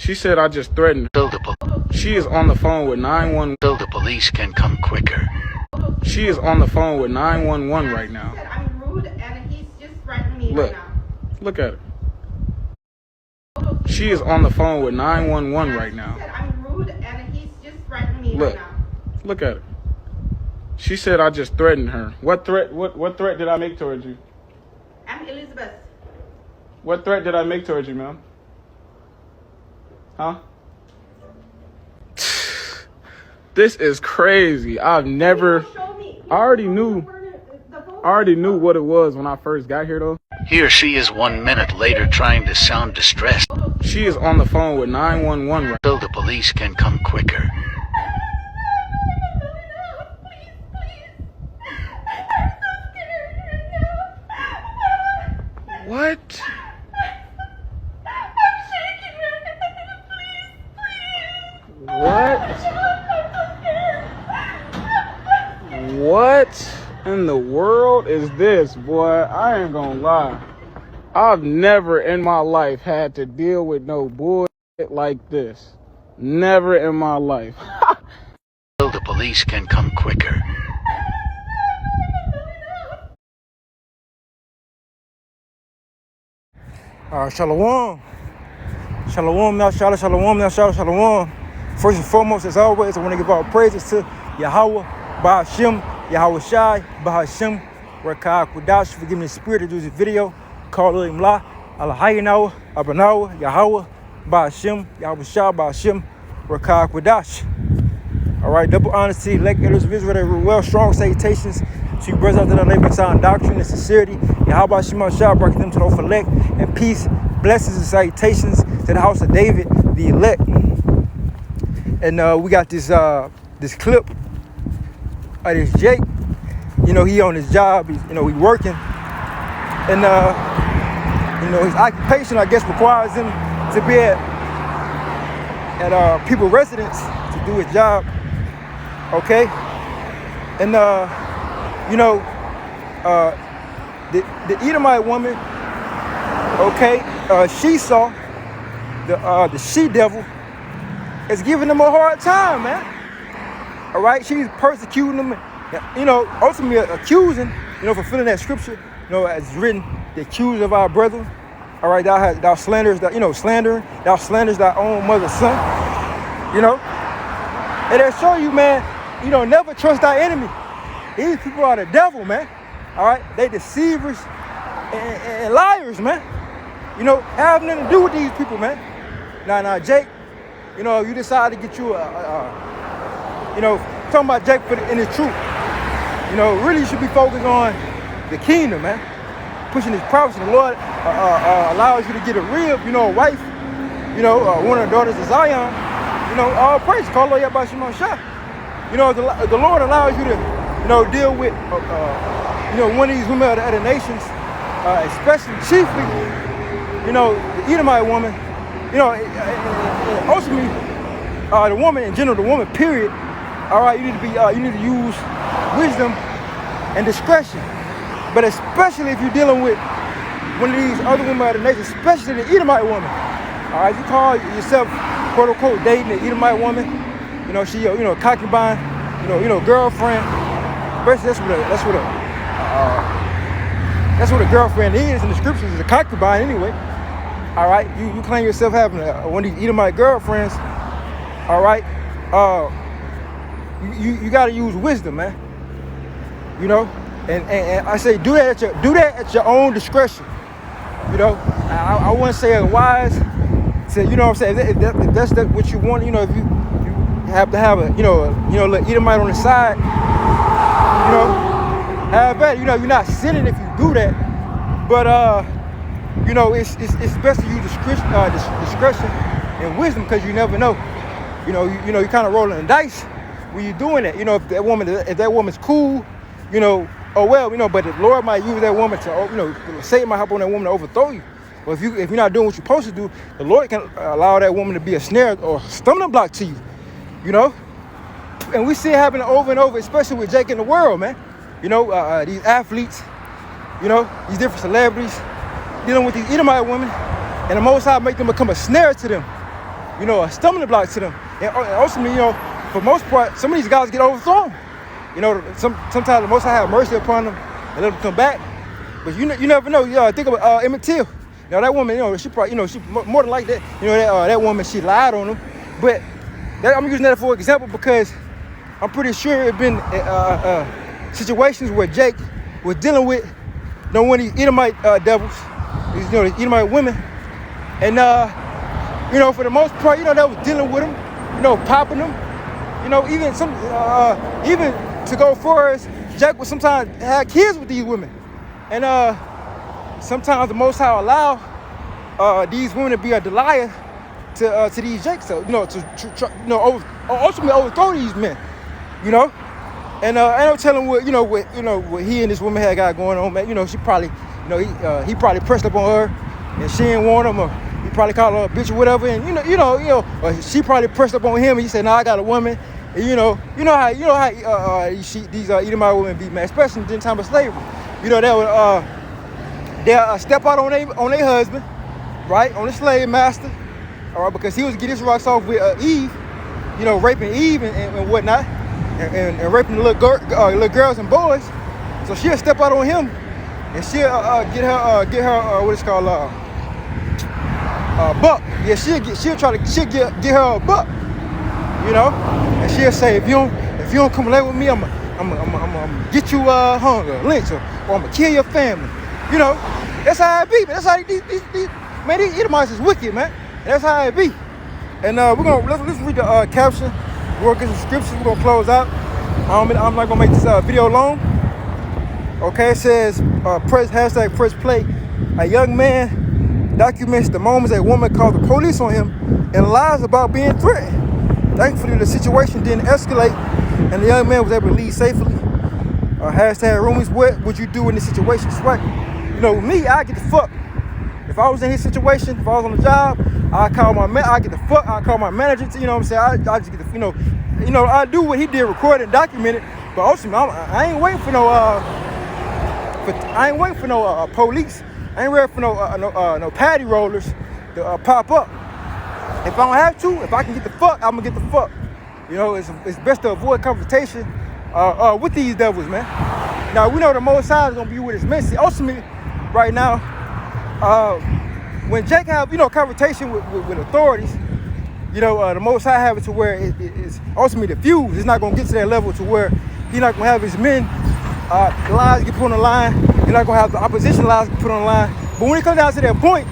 She said I just threatened her. She is on the phone with 911. So the police can come quicker. She is on the phone with 911 right now. I'm rude and he's just threatening me Look. right now. Look at her. She is on the phone with 911 right now. I'm rude and he's just threatening me Look. right now. Look at her. She said I just threatened her. What threat? What threat did I make towards you? I'm Elizabeth. What threat did I make towards you, ma'am? Huh? This is crazy. I've never. I already knew what it was when I first got here, though. Here she is 1 minute later trying to sound distressed. She is on the phone with 911 right So the police can come quicker. What? What? What in the world is this, boy? I ain't gonna lie. I've never in my life had to deal with no bullshit like this. Never in my life. So the police can come quicker. Shalom. Shalom, now shalom, shalom, now shalom, shalom. First and foremost, as always, I want to give all praises to Yahweh, Bahashem, Yahweh Shai, Bahashem, Rakah Kudash, for giving me the spirit to do this video. Call Imla, Allahayinawa, Abanawa, Yahweh, Bahashem, Yahweh Shai, Bahashem, Rakah Kudash. All right, double honesty, elect elders of Israel, they were well, strong salutations to you brothers out there that labor in sound doctrine and sincerity. Yahweh Shema Shai, bring them to the oath elect, and peace, blessings, and salutations to the house of David, the elect. And we got this clip of this Jake. You know, he on his job. He's, he working, and his occupation, I guess, requires him to be at people's residence to do his job. Okay, and the Edomite woman. Okay, she saw the she-devil is giving them a hard time, man. All right, she's persecuting them, ultimately accusing, fulfilling that scripture, as written, the accuser of our brethren. All right, thou slanders, slandering, thou slanders thy own mother's son. And they show you, man, never trust thy enemy. These people are the devil, man. All right, they deceivers and liars, man. Have nothing to do with these people, man. Now, Jake, you decide to get you talking about Jake in his truth. Really you should be focused on the kingdom, man. Pushing his prophecy. The Lord allows you to get a rib, a wife, one of the daughters of Zion. All praise, call her Yahweh Shema Shai. The Lord allows you to, deal with, one of these women of the other nations, especially, chiefly, the Edomite woman, ultimately, the woman in general, the woman, period. All right, you need to use wisdom and discretion, but especially if you're dealing with one of these other women of the nation, especially the Edomite woman. All right, you call yourself, quote unquote, dating the Edomite woman. She, concubine, girlfriend. Basically, that's what a girlfriend is in the scriptures, is a concubine anyway. All right, you claim yourself having one of these Edomite girlfriends. All right, you got to use wisdom, man. And I say do that at your own discretion. I wouldn't say otherwise. Say, what I'm saying, if that's what you want, if you have to have a little Edomite on the side, have that. You're not sinning if you do that, but it's best to use discretion and wisdom, because you never know. You're kind of rolling the dice when you're doing that. If that woman's cool, oh well, but the Lord might use that woman to, Satan might hop on that woman to overthrow you. Or if you're not doing what you're supposed to do, the Lord can allow that woman to be a snare or stumbling block to you. And we see it happening over and over, especially with Jake in the world, man. These athletes, these different celebrities dealing with these Edomite women, and the Most High make them become a snare to them. a stumbling block to them. And ultimately, for most part, some of these guys get overthrown. Sometimes the Most High have mercy upon them and let them come back. But you never know. Think about Emmett Till. That woman, she probably, she more than like that. That woman, she lied on him. But I'm using that for example because I'm pretty sure it been situations where Jake was dealing with, one of these Edomite devils, the Edomite women, and for the most part, they was dealing with them, popping them, even even to go far as Jake would sometimes have kids with these women, and sometimes the Most High allow these women to be a Delilah to these Jakes, so ultimately overthrow these men, And ain't no telling what he and this woman had got going on, man. She probably, he probably pressed up on her, and she didn't want him, or he probably called her a bitch or whatever, and or she probably pressed up on him, and he said, "Nah, I got a woman." And these Edomite women be, man, especially in the time of slavery. They'll step out on their husband, right, on the slave master, all right, because he was getting his rocks off with Eve, raping Eve and whatnot. And raping the little girls and boys, so she'll step out on him, and she'll get her what it's called buck. Yeah, she'll get her a buck, and she'll say if you don't come lay with me, I'm get you hung or lynched, or I'm gonna kill your family. That's how it be. That's how these Edomites is wicked, man. And that's how it be. And let's read the caption. We're gonna get some scriptures. We're gonna close out. I'm not gonna make this video long. Okay, it says press play. A young man documents the moments a woman called the police on him and lies about being threatened. Thankfully, the situation didn't escalate, and the young man was able to leave safely. Roomies, what would you do in this situation? Right? Me, I get the fuck. If I was in his situation, if I was on the job, I call my I get the fuck. I call my manager. I just get the I do what he did, record and document it. But ultimately, I ain't waiting for no police. I ain't waiting for no patty rollers to pop up. If I don't have to, if I can get the fuck, I'm gonna get the fuck. It's best to avoid confrontation with these devils, man. Now we know the Most High is gonna be with his men. See, ultimately, right now, when Jake have confrontation with authorities, the Most High have it to where it's ultimately the fuse. It's not gonna get to that level to where he's not gonna have his men lives get put on the line. He's not gonna have the opposition lives get put on the line. But when it comes down to that point,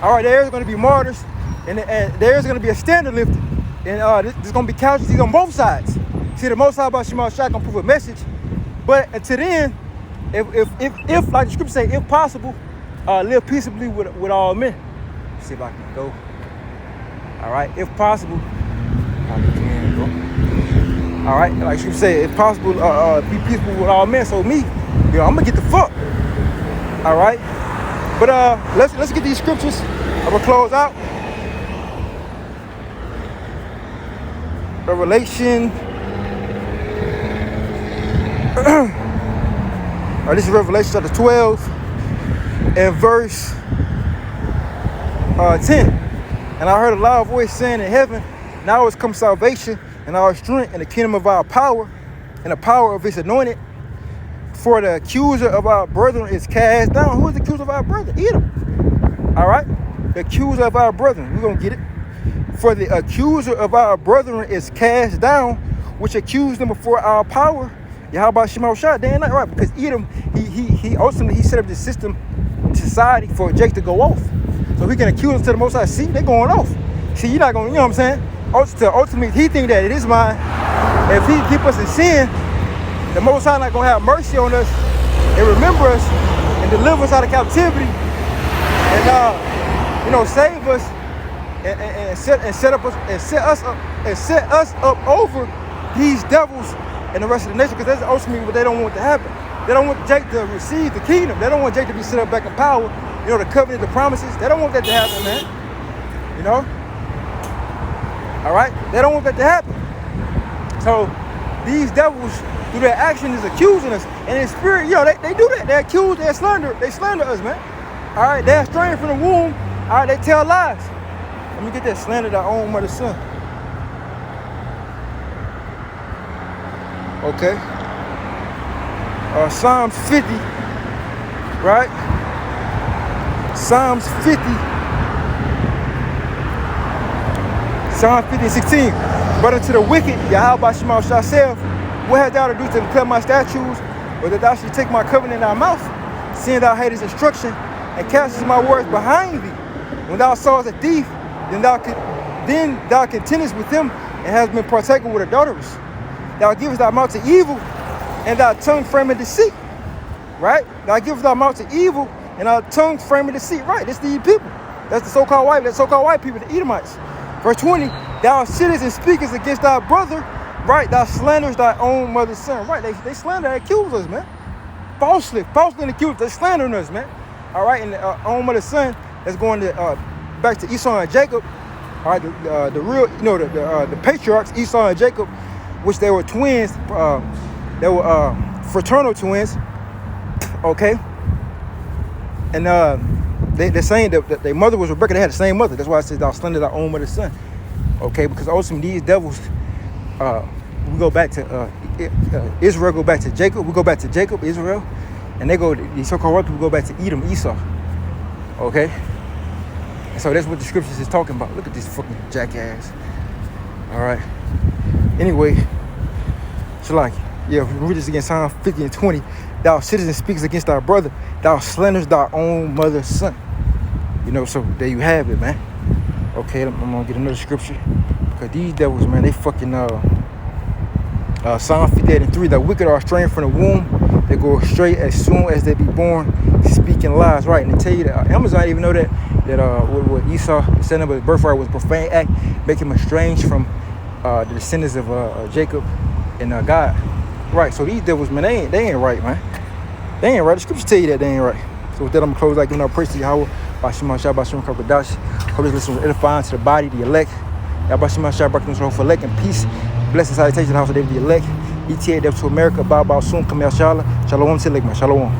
all right, there's gonna be martyrs, and there's gonna be a standard lifted, and there's gonna be casualties on both sides. See, the Most High about Shema Shai gonna prove a message, but until then, if like the scripture say, if possible, live peaceably with all men. Let's see if I can go. All right, if possible, I can go. All right, like you say, if possible, be peaceful with all men. So me, I'm gonna get the fuck. All right, but let's get these scriptures. I'm gonna close out. Revelation. This is Revelation chapter 12 and verse 10. And I heard a loud voice saying in heaven, now has come salvation and our strength and the kingdom of our power and the power of his anointed. For the accuser of our brethren is cast down. Who is the accuser of our brethren? Edom. All right? The accuser of our brethren. We're going to get it. For the accuser of our brethren is cast down, which accused them before our power. Yahweh Shema Shai, day and night, right? Because Edom, he ultimately set up this system in society for Jake to go off. So we can accuse them to the Most High. See, they're going off. See, you're not going, you know what I'm saying? Ultimately, he think that it is mine. If he keep us in sin, the Most High not going to have mercy on us and remember us and deliver us out of captivity and save us and set us up over these devils and the rest of the nation, because that's ultimately what they don't want to happen. They don't want Jake to receive the kingdom. They don't want Jake to be set up back in power. The covenant, the promises. They don't want that to happen, man. All right? They don't want that to happen. So these devils, through their action, is accusing us. And in spirit, they do that. They accuse, they slander us, man. All right? They're straying from the womb. All right? They tell lies. Let me get that slander thy own mother son. Okay. Psalms 50, right? Psalms 50. Psalm 50 and 16. But unto the wicked, Yahweh Shema shall say, what hast thou to do to declare my statutes, or that thou should take my covenant in thy mouth, seeing thou hatest instruction, and castest my words behind thee? When thou sawest a thief, then thou contendest with him, and hast been partaken with adulterers. Thou givest thy mouth to evil, and thy tongue framing deceit. Right? Thou givest thy mouth to evil, and thy tongue framing deceit. Right? This the people. That's the so-called white. That's so-called white people, the Edomites. Verse 20. Thou sittest and speakest against thy brother. Right? Thou slanderest thy own mother's son. Right? They slander and accuse us, man. Falsely accused. They slandering us, man. All right. And own mother's son that's going to back to Esau and Jacob. All right. The real, the patriarchs, Esau and Jacob, which they were twins. They were fraternal twins. Okay. And they're saying that their mother was Rebecca. They had the same mother. That's why I said thou slander thy own mother's son. Okay, because ultimately these devils, we go back to Israel, go back to Jacob. We go back to Jacob, Israel, and these so-called white people go back to Edom, Esau. Okay, and so that's what the scriptures is talking about. Look at this fucking jackass. All right. Anyway, we read this again, Psalm 50 and 20. Thou sittest and speakest against thy brother. Thou slanderest thy own mother's son. So there you have it, man. Okay, I'm gonna get another scripture. Because these devils, man, they fucking Psalm 58 and 3. The wicked are estranged from the womb. They go astray as soon as they be born, speaking lies. Right, and they tell you that Amazon even know that what Esau, the son of his birthright, was a profane act, making him estranged from the descendants of Jacob and God. Right, so these devils, man, they ain't right, man. They ain't right. The scriptures tell you that they ain't right. So with that, I'm gonna close like giving our praise to Yahweh. Bashima Shah Bashim Kabadash. Hope this listen was edifying to the body, the elect. Yabashima Shah Bakim Soul for elect and peace. Blessings, salutation, the house of David, the elect. ETA Dev to America. Bow soon. Kamel Shala. Shalom to Ligma. Shalom.